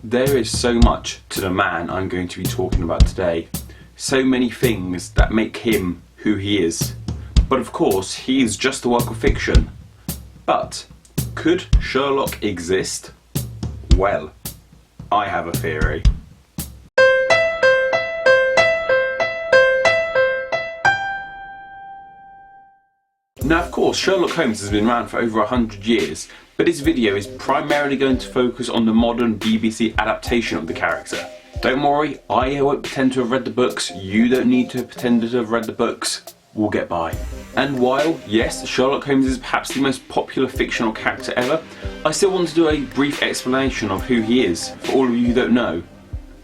There is so much to the man I'm going to be talking about today. So many things that make him who he is. But of course, he is just a work of fiction. But could Sherlock exist? Well, I have a theory. Now of course, Sherlock Holmes has been around for over 100 years, but this video is primarily going to focus on the modern BBC adaptation of the character. Don't worry, I won't pretend to have read the books, you don't need to pretend to have read the books, we'll get by. And while, yes, Sherlock Holmes is perhaps the most popular fictional character ever, I still want to do a brief explanation of who he is, for all of you who don't know.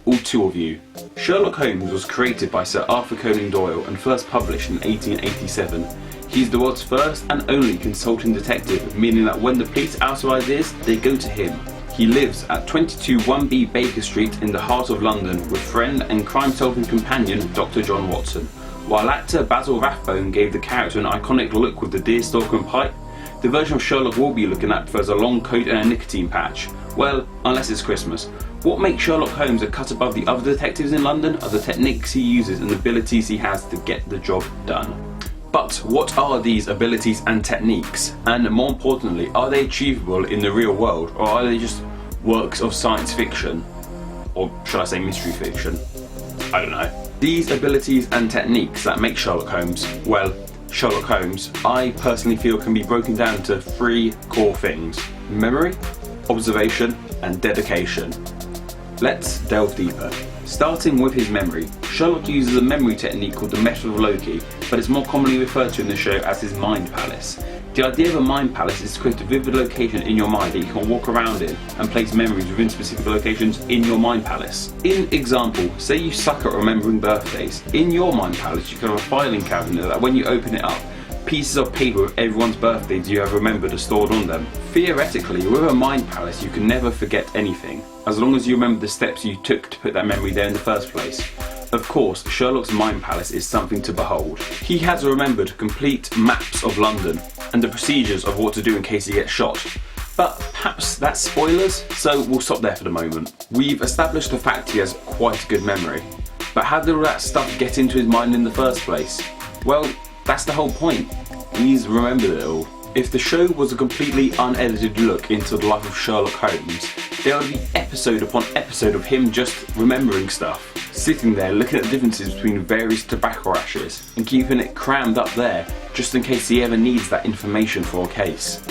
All two of you. Sherlock Holmes was created by Sir Arthur Conan Doyle and first published in 1887. He's the world's first and only consulting detective, meaning that when the police are out of ideas, they go to him. He lives at 22 1B Baker Street in the heart of London with friend and crime-solving companion Dr. John Watson. While actor Basil Rathbone gave the character an iconic look with the deerstalker and pipe, the version of Sherlock we'll be looking at prefers a long coat and a nicotine patch. Well, unless it's Christmas. What makes Sherlock Holmes a cut above the other detectives in London are the techniques he uses and the abilities he has to get the job done. But what are these abilities and techniques? And more importantly, are they achievable in the real world, or are they just works of science fiction? Or should I say mystery fiction? I don't know. These abilities and techniques that make Sherlock Holmes, well, Sherlock Holmes, I personally feel can be broken down to three core things: memory, observation, and dedication. Let's delve deeper. Starting with his memory, Sherlock uses a memory technique called the method of Loki, but it's more commonly referred to in the show as his mind palace. The idea of a mind palace is to create a vivid location in your mind that you can walk around in and place memories within specific locations in your mind palace. In example, say you suck at remembering birthdays. In your mind palace you can have a filing cabinet that when you open it up, pieces of paper with everyone's birthdays you have remembered are stored on them. Theoretically, with a mind palace you can never forget anything, as long as you remember the steps you took to put that memory there in the first place. Of course, Sherlock's mind palace is something to behold. He has remembered complete maps of London and the procedures of what to do in case he gets shot. But perhaps that's spoilers, so we'll stop there for the moment. We've established the fact he has quite a good memory. But how did all that stuff get into his mind in the first place? Well, that's the whole point. He's remembered it all. If the show was a completely unedited look into the life of Sherlock Holmes, there would be episode upon episode of him just remembering stuff. Sitting there looking at the differences between various tobacco ashes and keeping it crammed up there just in case he ever needs that information for a case.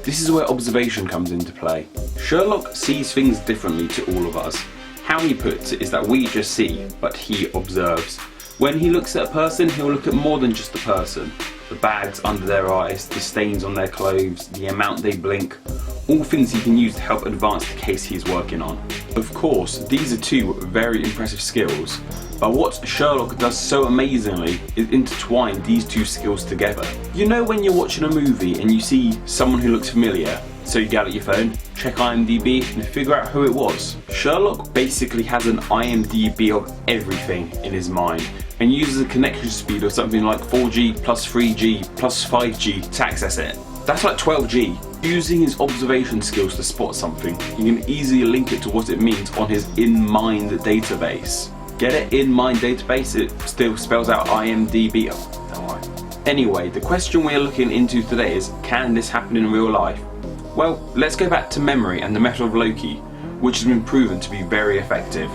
This is where observation comes into play. Sherlock sees things differently to all of us. How he puts it is that we just see, but he observes. When he looks at a person, he'll look at more than just the person. The bags under their eyes, the stains on their clothes, the amount they blink, all things he can use to help advance the case he's working on. Of course, these are two very impressive skills, but what Sherlock does so amazingly is intertwine these two skills together. You know when you're watching a movie and you see someone who looks familiar, so you get out your phone, check IMDb and figure out who it was. Sherlock basically has an IMDb of everything in his mind and uses a connection speed of something like 4G plus 3G plus 5G to access it. That's like 12G. Using his observation skills to spot something, he can easily link it to what it means on his in-mind database. Get it? In-mind database? It still spells out IMDb. Oh, don't worry. Anyway, the question we're looking into today is, can this happen in real life? Well, let's go back to memory and the method of Loki, which has been proven to be very effective.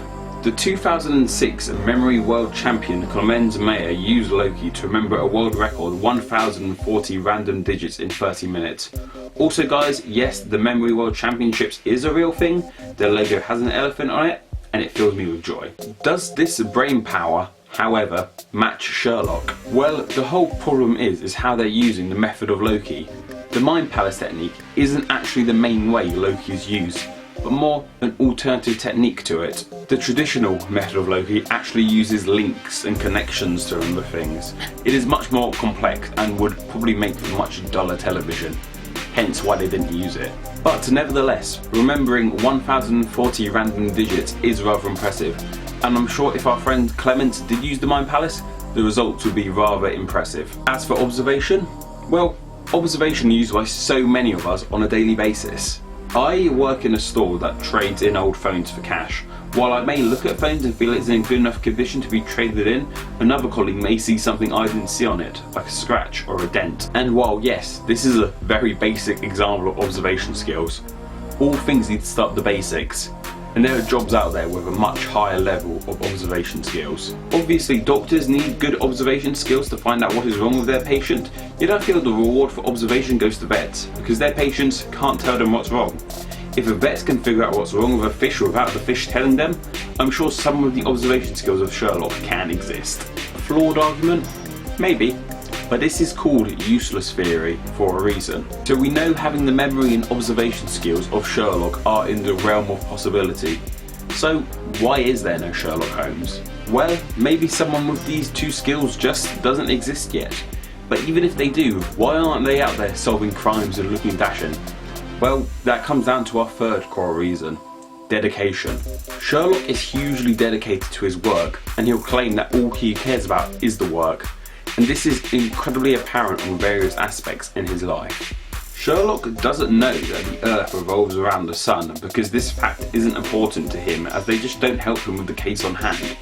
The 2006 memory world champion Clemens Mayer used Loki to remember a world record 1040 random digits in 30 minutes. Also guys, yes, the memory world championships is a real thing, the logo has an elephant on it, and it fills me with joy. Does this brain power, however, match Sherlock? Well, the whole problem is how they're using the method of Loki. The mind palace technique isn't actually the main way Loki is used, but more an alternative technique to it. The traditional method of Loki actually uses links and connections to remember things. It is much more complex and would probably make for much duller television, hence why they didn't use it. But nevertheless, remembering 1040 random digits is rather impressive, and I'm sure if our friend Clement did use the mind palace, the results would be rather impressive. As for observation, well, observation is used by so many of us on a daily basis. I work in a store that trades in old phones for cash. While I may look at phones and feel it's in good enough condition to be traded in, another colleague may see something I didn't see on it, like a scratch or a dent. And while yes, this is a very basic example of observation skills, all things need to start with the basics. And there are jobs out there with a much higher level of observation skills. Obviously, doctors need good observation skills to find out what is wrong with their patient, yet I feel the reward for observation goes to vets, because their patients can't tell them what's wrong. If a vet can figure out what's wrong with a fish without the fish telling them, I'm sure some of the observation skills of Sherlock can exist. A flawed argument? Maybe. But this is called useless theory for a reason. So we know having the memory and observation skills of Sherlock are in the realm of possibility. So why is there no Sherlock Holmes? Well, maybe someone with these two skills just doesn't exist yet. But even if they do, why aren't they out there solving crimes and looking dashing? Well, that comes down to our third core reason. Dedication. Sherlock is hugely dedicated to his work, and he'll claim that all he cares about is the work. And this is incredibly apparent on various aspects in his life. Sherlock doesn't know that the Earth revolves around the Sun because this fact isn't important to him, as they just don't help him with the case on hand.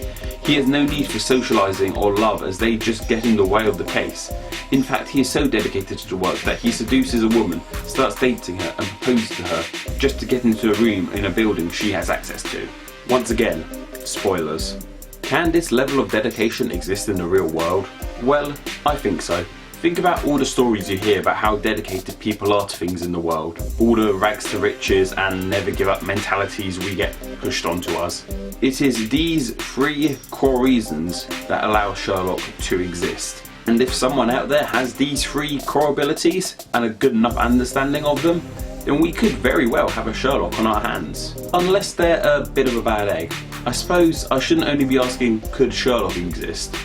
He has no need for socialising or love, as they just get in the way of the case. In fact, he is so dedicated to the work that he seduces a woman, starts dating her and proposes to her just to get into a room in a building she has access to. Once again, spoilers. Can this level of dedication exist in the real world? Well, I think so. Think about all the stories you hear about how dedicated people are to things in the world. All the rags to riches and never give up mentalities we get pushed onto us. It is these three core reasons that allow Sherlock to exist. And if someone out there has these three core abilities and a good enough understanding of them, then we could very well have a Sherlock on our hands. Unless they're a bit of a bad egg. I suppose I shouldn't only be asking could Sherlock exist,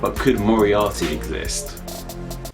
but could Moriarty exist?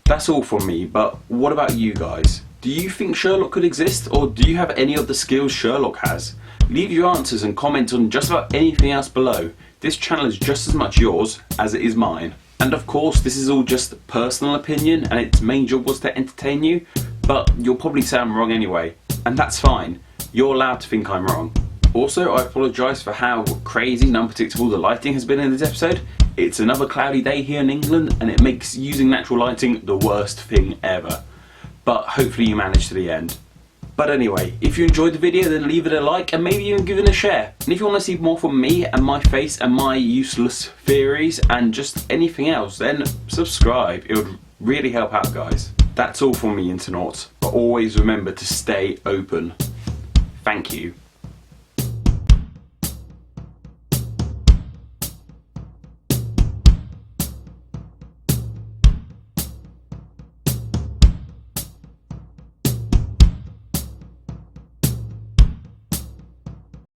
That's all from me, but what about you guys? Do you think Sherlock could exist, or do you have any of the skills Sherlock has? Leave your answers and comment on just about anything else below. This channel is just as much yours as it is mine. And of course, this is all just personal opinion and its main job was to entertain you, but you'll probably say I'm wrong anyway, and that's fine. You're allowed to think I'm wrong. Also, I apologise for how crazy and unpredictable the lighting has been in this episode. It's another cloudy day here in England and it makes using natural lighting the worst thing ever. But hopefully you managed to the end. But anyway, if you enjoyed the video then leave it a like and maybe even give it a share. And if you want to see more from me and my face and my useless theories and just anything else, then subscribe. It would really help out, guys. That's all from me, Internauts. But always remember to stay open. Thank you.